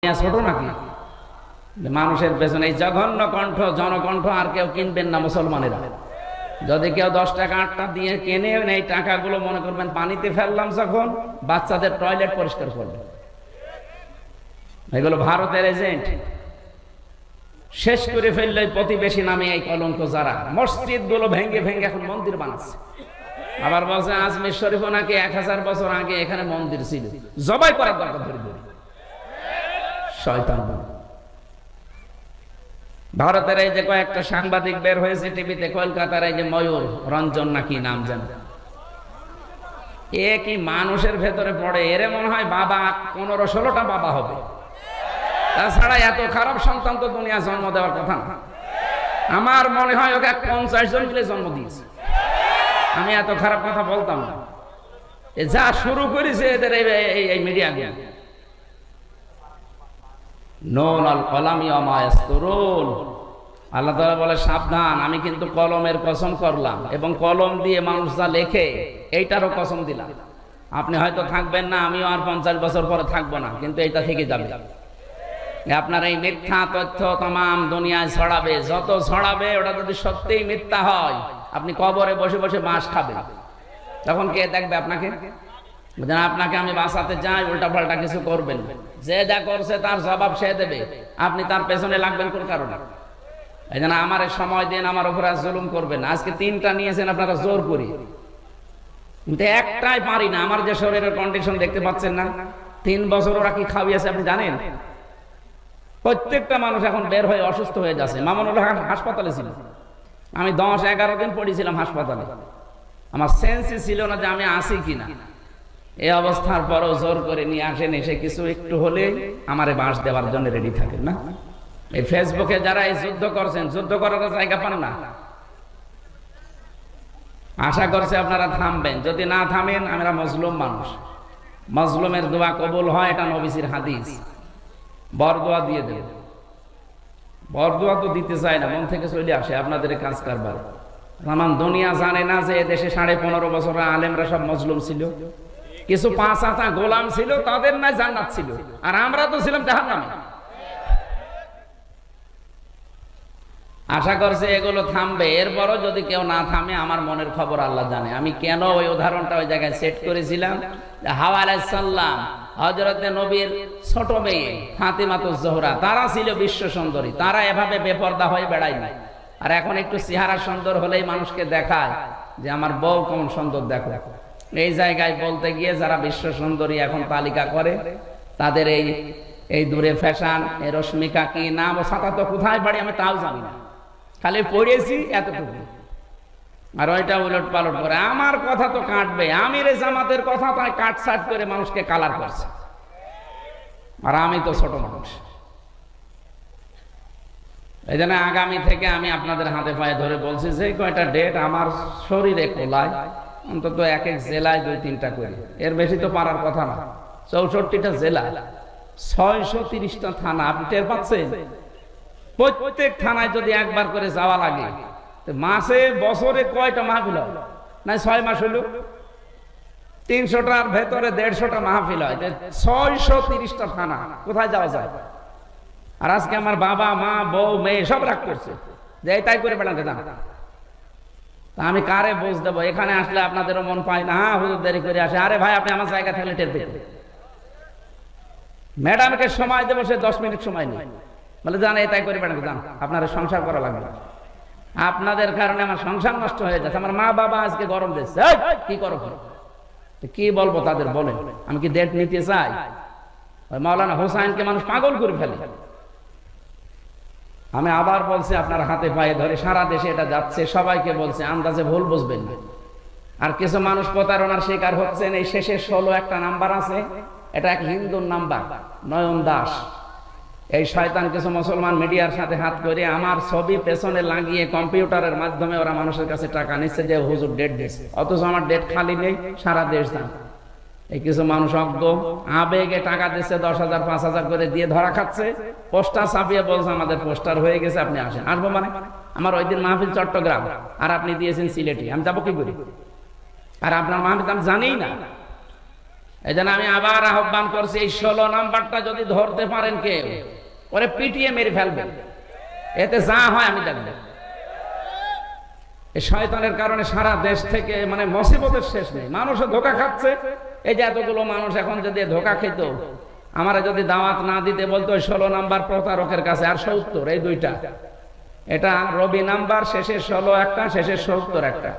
ছোট নাকি মানুষের পেছনে এই জঘন্য কণ্ঠ জনকণ্ঠ আর কেউ কিনবেন না মুসলমানেরা। যদি কেউ 10 টাকা 8টা দিয়ে কেনে এই টাকাগুলো মনে করবেন পানিতে ফেললাম, যখন বাচ্চাদের টয়লেট পরিষ্কার করবে। এগুলো ভারতের এজেন্ট। শেষ করে ফেললে প্রতিবেশী নামে এই কলঙ্ক যারা মসজিদ গুলো ভেঙে ভেঙে এখন মন্দির বানাচ্ছে। আবার বলছে আজমির শরীফও নাকি 1000 বছর আগে এখানে মন্দির ছিল, জবাই করার দরকার ধরে ধরে শয়তান। ভারতের এই যে কয়েকটা সাংবাদিক বের হয়েছে টিভিতে, কলকাতার এই যে ময়ূর রঞ্জন নাকি নাম জান, এ কি মানুষের ভেতরে পড়ে? এরে মনে হয় বাবা 15-16টা বাবা হবে। তাছাড়া এত খারাপ সন্তান তো দুনিয়া জন্ম দেওয়ার কথা না। আমার মনে হয় ওকে 50 জন মিলে জন্ম দিয়েছে। আমি এত খারাপ কথা বলতাম না। যা শুরু করেছে এদের এই মিডিয়া দিয়ে, আল্লাহ তাআলা বলে সাবধান, আমি কিন্তু কলমের কসম করলাম এবং কলম দিয়ে মানুষ যা লেখে এইটারও কসম দিলাম। আপনি হয়তো থাকবেন না, আমিও আর 50 বছর পরে থাকবো না, কিন্তু এইটা থেকে যাবে। আপনার এই মিথ্যা তথ্য তামাম দুনিয়ায় ছড়াবে, যত ছড়াবে ওটা যদি সত্যিই মিথ্যা হয়, আপনি কবরে বসে বসে বাঁশ খাবেন। তখন কে দেখবে আপনাকে? আপনাকে আমি বাঁচাতে যাই, উল্টা পাল্টা কিছু করবেন, যে যা করছে তার জবাব সে দেবে, আপনি তার পেছনে লাগবেন কোন কারণে? এই জন্য আমার সময় দিন, আমার উপর আর জুলুম করবেন। আজকে 3টা নিয়েছেন আপনারা জোর করি, কিন্তু একটাই পারি না। আমার যে শরীরের কন্ডিশন দেখতে পাচ্ছেন না, 3 বছর ওরা কি খাওয়িয়েছে আপনি জানেন? প্রত্যেকটা মানুষ এখন বের হয়ে অসুস্থ হয়ে যাচ্ছে। মামুনুল হক হাসপাতালে ছিল, আমি 10-11 দিন পড়েছিলাম হাসপাতালে। আমার সেন্সই ছিল না যে আমি আসি কিনা। এই অবস্থার পরও জোর করে নিয়ে আসেন, এসে কিছু একটু হলে আমারে বাঁশ দেওয়ার জন্য রেডি থাকেন না। এই ফেসবুকে যারা এই যুদ্ধ করছেন, যুদ্ধ করার জায়গা পান না। আশা করছে আপনারা থামবেন, যদি না থামেন আমরা মজলুম মানুষ, মজলুমের দোয়া কবুল হয়, এটা নবীজির হাদিস। বরদোয়া দিয়ে দেব, বরদোয়া তো দিতে চায় না, মন থেকে চলে আসে আপনাদের কাজ কারবার। আমার দুনিয়া জানে না যে এদেশে 15.5 বছর আলেমরা সব মজলুম ছিল, কিছু 5 আতা গোলাম ছিল, তাদের নাই জান্নাত ছিল, আর আমরা তো ছিলাম জাহান্নামে। আশা করছে এগুলো থামবে। এরপরও যদি কেউ না থামে, আমার মনের খবর আল্লাহ জানে। আমি কেন ওই উদাহরণটা ওই জায়গায় সেট করেছিলাম, হাওয়া আলাইহিস সালাম হযরতে নবীর ছোট মেয়ে ফাতিমাতুজ জোহরা, তারা ছিল বিশ্ব সুন্দরী, তারা এভাবে বেপরদা হয়ে বেড়ায় না। আর এখন একটু চেহারা সুন্দর হলেই মানুষকে দেখায় যে আমার বউ কেমন সুন্দর, দেখো। এই জায়গায় বলতে গিয়ে যারা বিশ্ব সুন্দরী এখন তালিকা করে, তাদের এই দূরে ফ্যাশন, এই রশ্মিকা কি নাম, ও ছাতা তো কোথায় বাড়ি আমি তাও জানি না, খালি পড়েছি এতটুকু। আর ওইটা উলট পালট করে আমার কথা তো কাটবে, আমিরে জামাতের কথা তাই কাটছাট করে মানুষকে কালার করছে। আর আমি তো ছোট মানুষ। এই জন্য আগামী থেকে আমি আপনাদের হাতে পায়ে ধরে বলছি, যে কয়টা ডেট আমার শরীরে কোলায়, অন্তত এক এক জেলায় 2-3টা করে, এর বেশি তো পারার কথা না। 64টা জেলা, 630টা থানা, আপনি টের পাচ্ছেন? প্রত্যেক থানায় যদি একবার করে যাওয়া লাগে, মাসে বছরে কয়টা মাহফিল হয়? না 6 মাস হলো 300টার ভেতরে 150টা মাহফিল হয়, 630টা থানা, কোথায় যাওয়া যায়? আর আজকে আমার বাবা মা বউ মেয়ে সব রাগ করছে যে তাই করে বেড়াতে যান। আমি কারে বোঝ দেবো? এখানে আসলে আপনাদেরও মন পায় না, হ্যাঁ হুজুর দেরি করে আসে। আরে ভাই, আপনি আমার জায়গা থাকলে টের পেতেন। ম্যাডামকে সময় দেবো, সে 10 মিনিট সময় নেই, বলে জান তাই করে বেড়াতে যান, আপনার সংসার করা লাগবে। আপনাদের কারণে আমার সংসার নষ্ট হয়ে যাচ্ছে। আমার মা বাবা আজকে গরম দিচ্ছে, কি করো কি বলবো তাদের? বলেন, আমি কি ডেট নিতে চাই? ওই মাওলানা হোসাইনকে মানুষ পাগল করে ফেলে। আমি আবার বলছি, আপনার হাতে পায়ে ধরে, সারা দেশে এটা যাচ্ছে, সবাইকে বলছে, আন্দাজে ভুল বুঝবেন না। আর কিছু মানুষ প্রতারণার শিকার হচ্ছেন। এই শেষে 16 একটা নাম্বার আছে, এটা এক হিন্দুর নাম্বার, নয়ন দাস। এই শয়তান কিছু মুসলমান মিডিয়ার সাথে হাত করে আমার ছবি পেছনে লাগিয়ে কম্পিউটারের মাধ্যমে ওরা মানুষের কাছে টাকা নিচ্ছে যে হুজুর ডেট দিচ্ছে, অথচ আমার ডেট খালি নেই, সারা দেশ জানে। এই কিছু মানুষ অজ্ঞ আবেগে টাকা দিচ্ছে, 10,000 5,000 করে দিয়ে ধরা খাচ্ছে। পোস্টার ছাপিয়ে বলছে আমাদের পোস্টার হয়ে গেছে, আপনি আসেন। আসবো মানে? আমার ওই দিন মাহফিল চট্টগ্রাম, আর আপনি দিয়েছেন সিলেটে, আমি যাবো কি করি? আর আপনার মাহফিল আমি জানিই না। এই জন্য আমি আবার আহ্বান করছি, এই 16 নাম্বারটা যদি ধরতে পারেন কেউ, ওরে পিটিয়ে মেরে ফেলবেন, এতে যা হয় আমি দেখব। এই শয়তানের কারণে সারা দেশ থেকে মানে মুসিবতের শেষ নেই, মানুষও ধোঁকা খাচ্ছে। এই যে এতগুলো মানুষ এখন যদি ধোঁকা খেত, আমারা যদি দাওয়াত না দিতে বলতো 16 নাম্বার প্রতারকের কাছে আর 70, এই দুইটা, এটা রবি নাম্বার, শেষে 16 একটা, শেষে 70 একটা।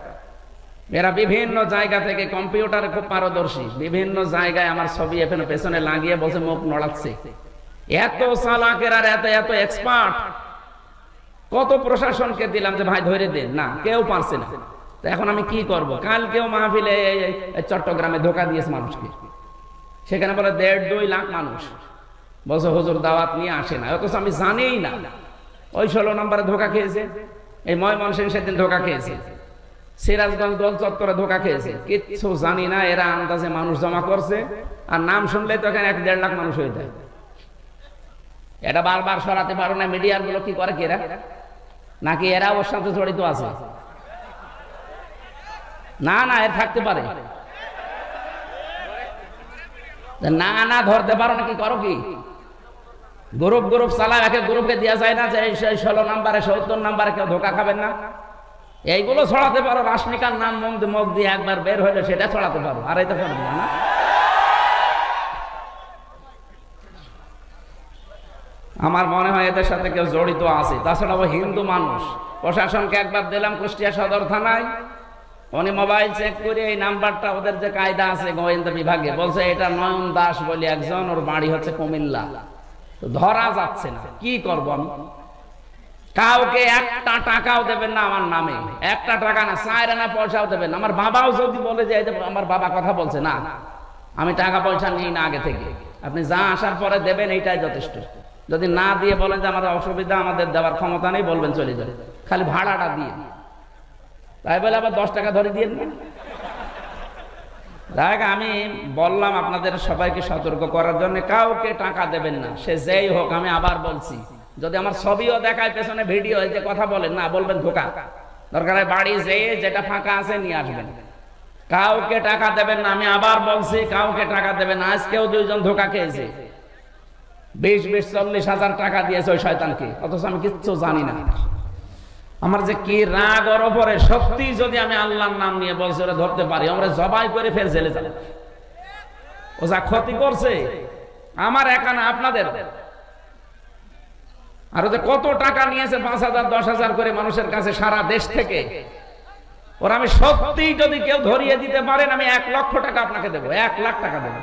এরা বিভিন্ন জায়গা থেকে কম্পিউটারে খুব পারদর্শী, বিভিন্ন জায়গায় আমার ছবি এখানে পেছনে লাগিয়ে বসে মুখ নড়াচ্ছে। এত চালাকের আর এত এত এক্সপার্ট, কত প্রশাসনকে দিলাম যে ভাই ধরে দেন, না কেউ পারছে না। তো এখন আমি কি করব? কালকেও মাহফিলে চট্টগ্রামে ধোঁকা দিয়েছে মানুষকে, সেখানে বলে 1.5-2 লাখ মানুষ বলছে হুজুর দাওয়াত নিয়ে আসে না, অথচ আমি জানিই না ওই 16 নম্বরে ধোঁকা খেয়েছে। এই ময়মনসিংহ সেদিন ধোঁকা খেয়েছে, সিরাজগঞ্জ দল চত্বরে ধোঁকা খেয়েছে, কিচ্ছু জানি না। এরা আন্দাজে মানুষ জমা করছে, আর নাম শুনলে তো এখানে 1-1.5 লাখ মানুষ হয়ে যায়। এটা বারবার সরাতে পারো না। মিডিয়ার গুলো কি করে, এরা নাকি এরা ওর সাথে জড়িত আছে? না না, এর থাকতে পারে না। না ধরতে পারো না, কি করো? কি গ্রুপ গ্রুপ চালায়, একে গ্রুপকে দেওয়া যায় না যে 16 নাম্বারে 70 নাম্বারে কেউ ধোঁকা খাবেন না। এইগুলো ছড়াতে পারো, রাশমিকার নাম মুখ দিয়ে একবার বের হইলে সেটা ছড়াতে পারো, আর এটা পারবে না। আমার মনে হয় এদের সাথে কেউ জড়িত আছে। তাছাড়া ও হিন্দু মানুষ। প্রশাসনকে একবার দিলাম কুষ্টিয়া সদর থানায়, উনি মোবাইল চেক করে এই নাম্বারটা, ওদের যে কায়দা আছে গোয়েন্দা বিভাগে, বলছে এটা নয়ন দাস বলে একজন, ওর বাড়ি হচ্ছে কুমিল্লা। তো ধরা যাচ্ছে না, কি করব আমি? কাউকে একটা টাকাও দেবেন না আমার নামে, একটা টাকা না, 4 আনা পয়সাও দেবেন না। আমার বাবাও যদি বলে যে আমার বাবা কথা বলছে, না আমি টাকা পয়সা নিই না আগে থেকে, আপনি যা আসার পরে দেবেন এইটাই যথেষ্ট। যদি না দিয়ে বলেন যে আমাদের অসুবিধা, আমাদের দেওয়ার ক্ষমতা নেই, বলবেন চলে যাবে, খালি ভাড়াটা দিয়ে। তাই বলে আবার 10 টাকা ধরে দিয়ে না। দেখ, আমি বললাম আপনাদের সবাইকে সতর্ক করার জন্য, কাউকে টাকা দেবেন না, সে যেই হোক। আমি আবার বলছি, যদি আমার ছবিও দেখায় পেছনে ভিডিও, এই যে কথা বলেন না, বলবেন ধোঁকা। দরকার হয় বাড়ি যেয়ে যেটা ফাঁকা আছে নিয়ে আসবেন। কাউকে টাকা দেবেন না, আমি আবার বলছি, কাউকে টাকা দেবেন না। আজকেও 2 জন ধোঁকা খেয়েছে, 20-40 হাজার টাকা দিয়েছে ওই শয়তানকে, অথচ আমি কিচ্ছু জানি না। আমার যে কি রাগ ওর উপরে, সত্যি যদি আমি আল্লাহর নাম নিয়ে বলছি ওরা ধরতে পারি, আমরা জবাই করে ফের জেলে যাব। ও যা ক্ষতি করছে আমার একা না, আপনাদের। আর ওদের কত টাকা নিয়েছে, 5,000 10,000 করে মানুষের কাছে সারা দেশ থেকে। ওরা আমি সত্যি যদি কেউ ধরিয়ে দিতে পারেন, আমি 1 লক্ষ টাকা আপনাকে দেবো, 1 লাখ টাকা দেবো।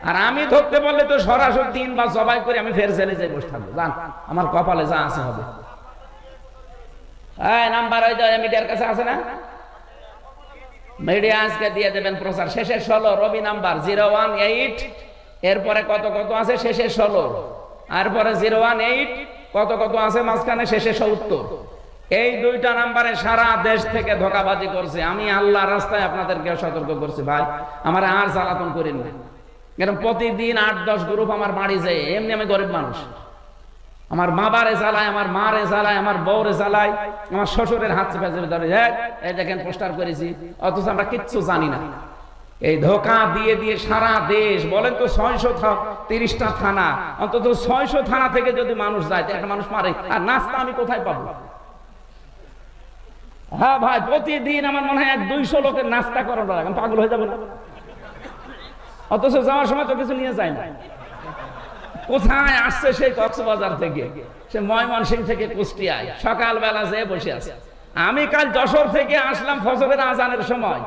আর আমি ধরতে পারলে তো সরাসরি 3 বার জবাই করে আমি ফের জেলে যাই বসে থাকবো। জান, আমার কপালে যা আছে হবে। নাম্বার ওই যে মিডিয়ার কাছে আছে না, মিডিয়া আজকে দিয়ে দেবেন প্রচার। শেষের 16 রবি নাম্বার 018, এরপরে কত কত আছে, শেষের 16, আর পরে 018 কত কত আছে মাঝখানে, শেষে 70। এই 2টা নাম্বারে সারা দেশ থেকে ধোঁকাবাজি করছে। আমি আল্লাহ রাস্তায় আপনাদেরকে সতর্ক করছি, ভাই আমার আর জ্বালাতন করেন না। এরকম প্রতিদিন 8-10 গ্রুপ আমার বাড়ি যায়। এমনি আমি গরিব মানুষ, আমার বাবারে জ্বালায়, আমার মারে জ্বালায়, আমার বউরে জ্বালায়, আমার শ্বশুরের হাত চেপে ধরে, এই দেখেন পোস্টার করেছি, অথচ আমরা কিচ্ছু জানি না। এই ধোঁকা দিয়ে দিয়ে সারা দেশ, বলেন তো 630টা থানা, অন্তত 600 থানা থেকে যদি মানুষ যায়, একটা মানুষ মারে, আর নাস্তা আমি কোথায় পাবো? হ্যাঁ ভাই, প্রতিদিন আমার মনে হয় 200 লোকের নাস্তা করানো লাগে, আমি পাগল হয়ে যাবো না? অথচ যাওয়ার সময় তো কিছু নিয়ে যায় না। কোথায় আসছে সেই কক্সবাজার থেকে, সে ময়মনসিংহ থেকে কুষ্টিয়ায়, সকালবেলা যেয়ে বসে আছে। আমি কাল যশোর থেকে আসলাম ফজরের আজানের সময়,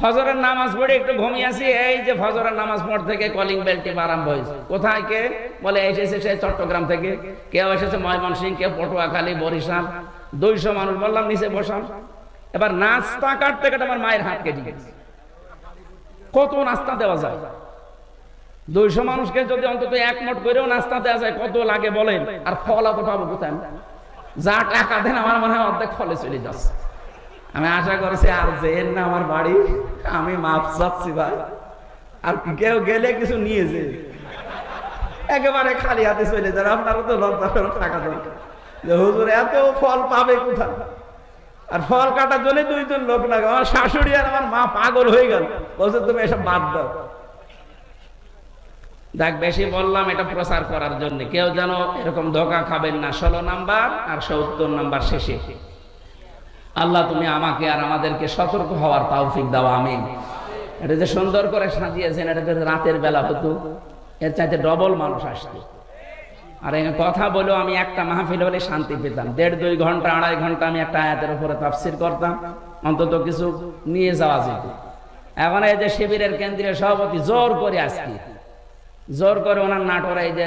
ফজরের নামাজ পড়ে একটু ঘুমিয়েছি। এই যে ফজরের নামাজ পড় থেকে কলিং বেল টিপ আরম্ভ হয়েছে। কোথায় কে বলে, এসেছে সে চট্টগ্রাম থেকে, কেউ এসেছে ময়মনসিংহ, কেউ পটুয়াখালী, বরিশাল। 200 মানুষ। বললাম নিচে বসান। এবার নাস্তা কাটতে কাটতে আমার মায়ের হাত কেটে গেছে। কত নাস্তা দেওয়া যায়? 200 মানুষকে যদি অন্তত 1 মোট করেও নাস্তা দেওয়া যায়, কত লাগে বলেন? আর ফল অত পাবো কোথায়? যা টাকা দেন আমার মনে হয় অর্ধেক ফলে চলে যাচ্ছে। আমি আশা করছি আর যেন না আমার বাড়ি, আমি মাপ চাচ্ছি ভাই, আর কেউ গেলে কিছু নিয়ে যে একেবারে খালি হাতে চলে যান। আপনারও তো লজ্জা টাকা দরকার, যে হুজুর এত ফল পাবে কোথায়? আর ফল কাটার জন্য 2 জন লোক লাগে। আমার শাশুড়ি আর আমার মা পাগল হয়ে গেল, বলছে তুমি এসব বাদ দাও। দেখ, বেশি বললাম এটা প্রচার করার জন্য, কেউ যেন এরকম ধোঁকা খাবেন না। 16 নাম্বার আর 70 নাম্বার শেষে। আল্লাহ তুমি আমাকে আর আমাদেরকে সতর্ক হওয়ার তৌফিক দাও, আমিন। এটা যে সুন্দর করে সাজিয়েছেন, এটা যদি রাতের বেলা হতো এর চাইতে ডবল মানুষ আসতো। আর এই কথা বলেও আমি একটা মাহফিল হলে শান্তি পেতাম। 1.5-2 ঘন্টা 2.5 ঘন্টা আমি একটা আয়াতের উপরে তাফসীর করতাম, অন্তত কিছু নিয়ে যাওয়া যেত। এখন এই যে শিবিরের কেন্দ্রীয় সভাপতি জোর করে আজকে জোর করে ওনার নাটোর এই যে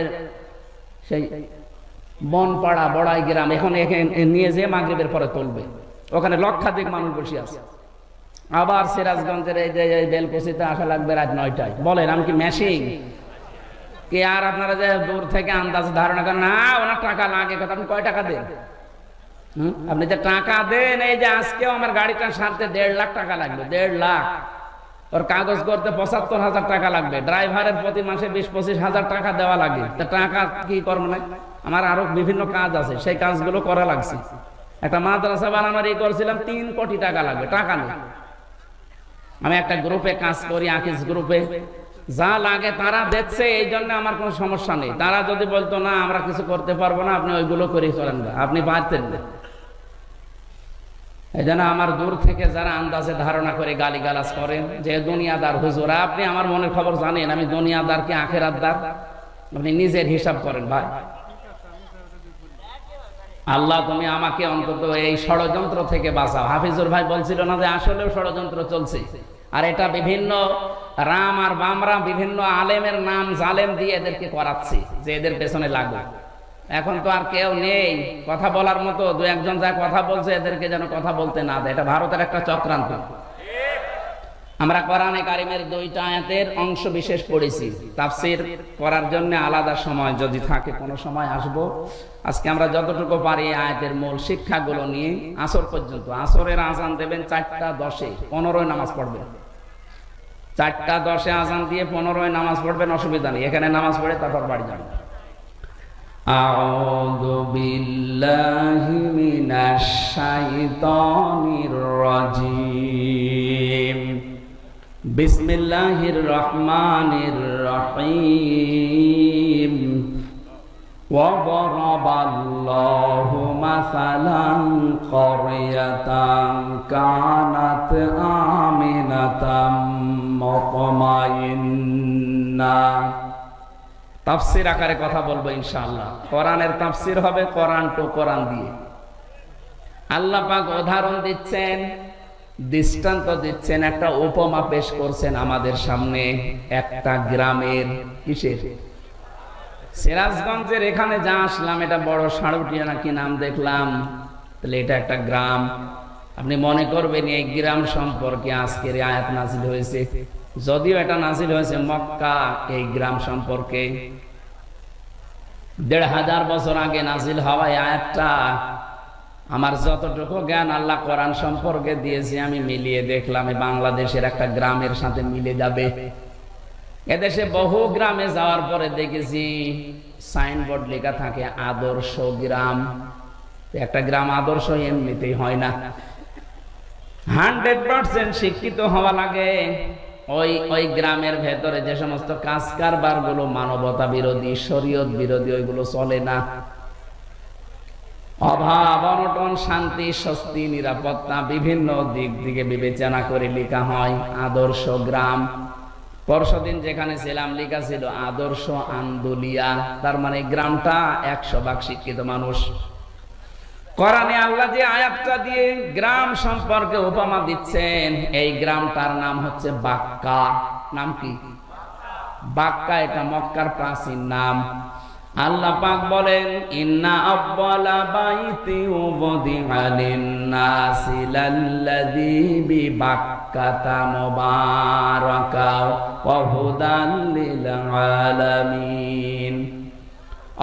সেই বনপাড়া বড়াই গ্রাম এখন নিয়ে যেয়ে মাগরিবের পরে তুলবে, ওখানে লক্ষাধিক মানুষ বসে আছে। আবার সিরাজগঞ্জের এই যে বেলকুচিতে আসা লাগবে রাত 9টায়। বলেন আমি কি মেশিন? কে আর আপনারা যে দূর থেকে আন্দাজ ধারণা করেন না ওনার টাকা লাগে, কথা আপনি কয় টাকা দেন? আপনি যে টাকা দেন, এই যে আজকেও আমার গাড়িটা সারতে 1.5 লাখ টাকা লাগবে, 1.5 লাখ। ওর কাগজ করতে 75,000 টাকা লাগবে, ড্রাইভারের প্রতি মাসে 20-25 হাজার টাকা দেওয়া লাগে। তা টাকা কি করবো না? আমার আরো বিভিন্ন কাজ আছে, সেই কাজগুলো করা লাগছে। একটা মাদ্রাসা বানানোর করছিলাম, 3 কোটি টাকা লাগবে, টাকা নেই। আমি একটা গ্রুপে কাজ করি, আকিস গ্রুপে, যা লাগে তারা দেখছে, এই জন্য আমার কোনো সমস্যা নেই। তারা যদি বলতো না আমরা কিছু করতে পারবো না, আপনি ওইগুলো করে চলেন না, আপনি পারতেন না। এই জন্য আমার দূর থেকে যারা আন্দাজে ধারণা করে গালিগালাজ করেন যে দুনিয়াদার হুজুর, আপনি আমার মনের খবর জানেন আমি দুনিয়াদার কি আখেরাতদার? আপনি নিজের হিসাব করেন ভাই। আল্লাহ তুমি আমাকে অন্তত এই ষড়যন্ত্র থেকে বাঁচাও। হাফিজুর ভাই বলছিল না যে আসলেও ষড়যন্ত্র চলছে, আর এটা বিভিন্ন রাম আর বামরা বিভিন্ন আলেমের নাম জালেম দিয়ে এদেরকে করাচ্ছে যে এদের পেছনে লাগবে। এখন তো আর কেউ নেই কথা বলার মতো, 2-1 যা কথা বলছে এদেরকে যেন কথা বলতে না দেয়। এটা ভারতের একটা চক্রান্ত। আমরা কোরআনে কারিমের 2টা আয়াতের অংশ বিশেষ পড়েছি, তাফসীর করার জন্য আলাদা সময় যদি থাকে কোনো সময় আসবো। আজকে আমরা যতটুকু পারি আয়াতের মূল শিক্ষাগুলো নিয়ে আসর পর্যন্ত। আসরের আজান দেবেন 4টা 10-এ, 15 নামাজ পড়বেন। 4টা 10-এ আজান দিয়ে 15 নামাজ পড়বেন, অসুবিধা নেই। এখানে নামাজ পড়ে তারপর বাড়ি যাবেন। আউযু বিল্লাহি মিনাশ শাইতানির রাজীম। বিসমিল্লাহির রহমানির রহিম। ওয়া দারাবাল্লাহু মাসালান ক্বরিয়াতান কানাত আমিনাতাম মুতমাইন্নাহ। তাফসীর আকারে কথা বলবো ইনশাআল্লাহ। কোরআনের তাফসীর হবে কোরআন টু কোরআন দিয়ে। আল্লাহ পাক উদাহরণ দিচ্ছেন, দৃষ্টান্ত দিচ্ছেন, একটা উপমা পেশ করছেন আমাদের সামনে একটা গ্রামের। কিসের? সিরাজগঞ্জের এখানে যা আসলাম, এটা বড় সাড়ুটিয়া নাকি নাম দেখলাম, তাহলে এটা একটা গ্রাম। আপনি মনে করবেন এই গ্রাম সম্পর্কে আজকের আয়াত নাযিল হয়েছে, যদিও এটা নাযিল হয়েছে মক্কা। এই গ্রাম সম্পর্কে 1500 বছর আগে নাযিল হওয়া আয়াতটা আমার যতটুকু জ্ঞান আল্লাহ কোরআন সম্পর্কে দিয়েছে আমি মিলিয়ে দেখলাম এই বাংলাদেশের একটা গ্রামের সাথে মিলে যাবে। এদেশে বহু গ্রামে যাওয়ার পরে দেখেছি সাইনবোর্ড লেখা থাকে আদর্শ গ্রাম। একটা গ্রাম আদর্শ এমনিতেই হয় না, 100% শিক্ষিত হওয়া লাগে। ওই গ্রামের ভেতরে যে সমস্ত কাজ কারবার গুলো মানবতা বিরোধী, শরীয়ত বিরোধী, ওইগুলো চলে না। অভাব অনটন, শান্তি স্বস্তি নিরাপত্তা বিভিন্ন দিক থেকে বিবেচনা করে লেখা হয় আদর্শ গ্রাম। পরশুদিন যেখানে ছিলাম লেখা ছিল আদর্শ আন্দোলিয়া, তার মানে গ্রামটা 100% শিক্ষিত মানুষ। কোরআনে আল্লাহ যে আয়াতটা দিয়ে গ্রাম সম্পর্কে উপমা দিচ্ছেন, এই গ্রামটার নাম হচ্ছে বাক্কা। নাম কি? বাক্কা। এটা মক্কার প্রাচীন নাম। আল্লাহ পাক বলেন ইন্না আব্বালা বাইতি উবদিআ লিন-নাসি লাল্লাযী বিবাক্কাতা মুবারাকা ওয়া হুদাল লিল আলামিন।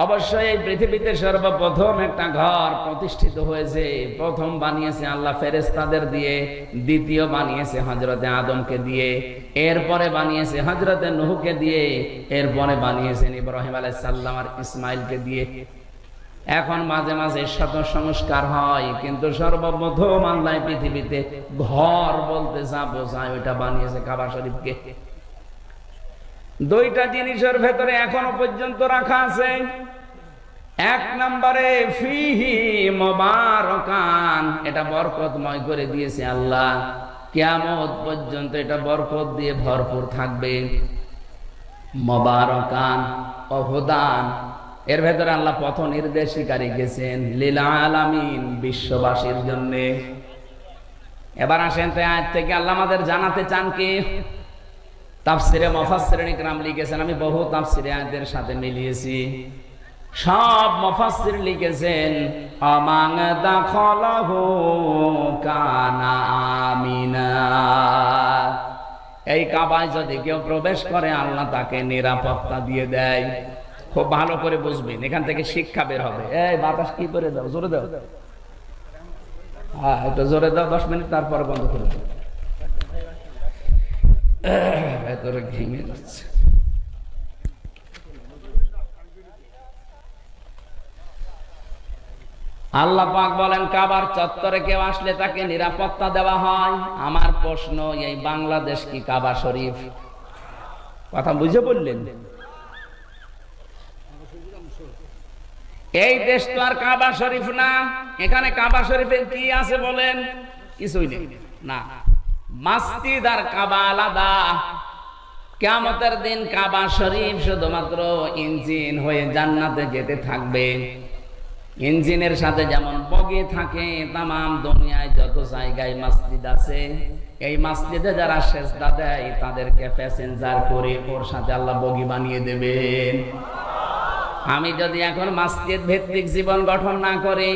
অবশ্যই এই পৃথিবীতে সর্বপ্রথম একটা ঘর প্রতিষ্ঠিত হয়েছে। প্রথম বানিয়েছে আল্লাহ ফেরেশতাদের দিয়ে, দ্বিতীয় বানিয়েছে হযরতে আদমকে দিয়ে, এরপরে বানিয়েছে হযরতে নূহকে দিয়ে, এরপরে বানিয়েছেন ইব্রাহিম আলাইহিস সালাম আর ইসমাইলকে দিয়ে। এখন মাঝে মাঝে শত সংস্কার হয়, কিন্তু সর্বপ্রথম আল্লাহ পৃথিবীতে ঘর বলতে যা বোঝায় ওইটা বানিয়েছে কাবা শরীফকে। দুইটা জিনিসের ভেতরে এখনো পর্যন্ত রাখা আছে। এক নম্বরে ফিহি মুবারাকান, এটা বরকতময় করে দিয়েছে আল্লাহ, কিয়ামত পর্যন্ত এটা বরকত দিয়ে ভরপুর থাকবে। মুবারাকান ও হুদান, এর ভেতরে আল্লাহ পথ নির্দেশিকা রেখেছেন লিল আলামিন, বিশ্ববাসীর জন্য। এবার আসেন তো আয়াত থেকে আল্লাহ আমাদের জানাতে চান কি? তাফসিরে মুফাসসিরিন ইকরাম লিখেছেন, আমি বহু তাফসিরে আয়াতের সাথে মিলিয়েছি, সব মুফাসসির লিখেছেন আমান দাখালাহু কানা আমিনা, এই কাবায় যদি কেউ প্রবেশ করে আল্লাহ তাকে নিরাপত্তা দিয়ে দেয়। খুব ভালো করে বুঝবেন, এখান থেকে শিক্ষা বের হবে। এই বাতাস কি করে দাও, জোরে দাও, হ্যাঁ একটু জোরে দাও, 10 মিনিট তারপর বন্ধ করে দাও, ভেতরে ঘেমে যাচ্ছে। আল্লাহ পাক বলেন কাবার চত্বরে কেউ আসলে তাকে নিরাপত্তা দেওয়া হয়। আমার প্রশ্ন, এই বাংলাদেশ কি কাবা শরীফ? কথা বুঝে বললেন? এই দেশ তো আর কাবা শরীফ না। এখানে কাবা শরীফের কি আছে বলেন? কিছুই নেই না। মসজিদ আর কাবা আলাদা। কিয়ামতের দিন কাবা শরীফ শুধুমাত্র ইঞ্জিন হয়ে জান্নাতে যেতে থাকবে। ইঞ্জিনের সাথে যেমন বগি থাকে, তামাম দুনিয়ায় যত জায়গায় মসজিদ আছে, এই মসজিদে যারা সেজদা দেয় তাদেরকে প্যাসেঞ্জার করে ওর সাথে আল্লাহ বগি বানিয়ে দেবেন। আমি যদি এখন মসজিদ ভিত্তিক জীবন গঠন না করি,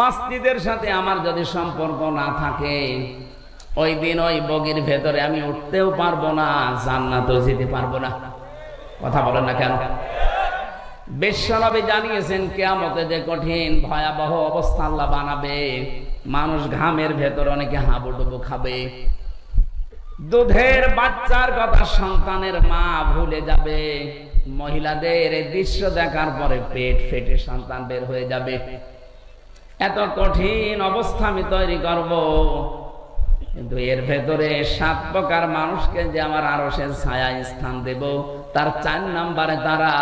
মসজিদের সাথে আমার যদি সম্পর্ক না থাকে, ওই দিন ওই বগির ভেতরে আমি উঠতেও পারবো না, জান্নাতেও যেতে পারবো না। কথা বলেন না কেন? বিশ্বনবী জানিয়েছেন কিয়ামতে যে কঠিন ভয়াবহ অবস্থা আল্লাহ বানাবে, মানুষ ঘামের ভেতর অনেকে হাবুডুবু খাবে। দুধের বাচ্চার কথা সন্তানের মা ভুলে যাবে। মহিলাদের এই দৃশ্য দেখার পরে পেট ফেটে সন্তান বের হয়ে যাবে। এত কঠিন অবস্থা আমি তৈরি করব, কিন্তু এর ভেতরে 7 প্রকার মানুষকে যে আমার আরশের ছায়ায় স্থান দেব, তার 4 নম্বরে তারা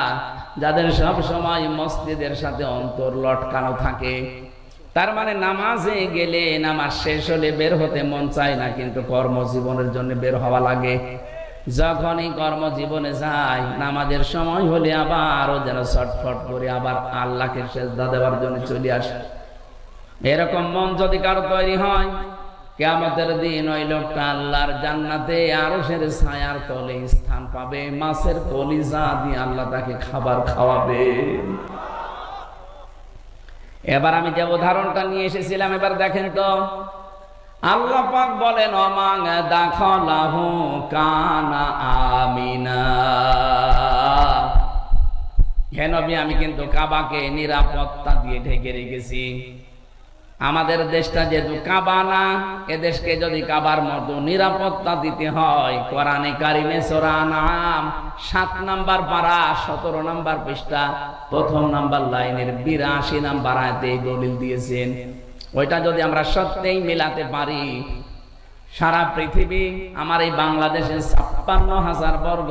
যাদের সব সময় মসজিদের সাথে অন্তর লটকানো থাকে। তার মানে নামাজে গেলে, নামাজ শেষ হলে বের হতে মন চায় না, কিন্তু কর্মজীবনের জন্য বের হওয়া লাগে। যখনই কর্মজীবনে যায়, নামাজের সময় হলে আবারও যেন ছটফট করে আবার আল্লাহকে সেজদা দেওয়ার জন্য চলে আসে। এরকম মন যদি কারো তৈরি হয়, কিয়ামতের দিন ওই লোকটা আল্লাহর জান্নাতে আরশের ছায়ার তলে স্থান পাবে। মাছের কলিজা দিয়ে আল্লাহ তাকে খাবার খাওয়াবে। এবার আমি যে উদাহরণটা নিয়ে এসেছিলাম, এবার দেখেন তো, আল্লাহ পাক বলেন অমান দাখালাহু কানা আমিনা। হে নবী, আমি কিন্তু কাবাকে নিরাপত্তা দিয়ে ঢেকে রেখেছি। আমাদের দেশটা যেহেতু কাবা না, এদেশকে যদি কাবার মতো নিরাপত্তা দিতে হয়, কোরআনে কারিমে সূরা আনআম 7 নম্বর পারা 17 নম্বর পৃষ্ঠা 1ম নম্বর লাইনের 82 নম্বর আয়াতে এই দলিল দিয়েছেন। ওইটা যদি আমরা সত্যিই মিলাতে পারি, সারা পৃথিবী আমার এই বাংলাদেশের 56,000 বর্গ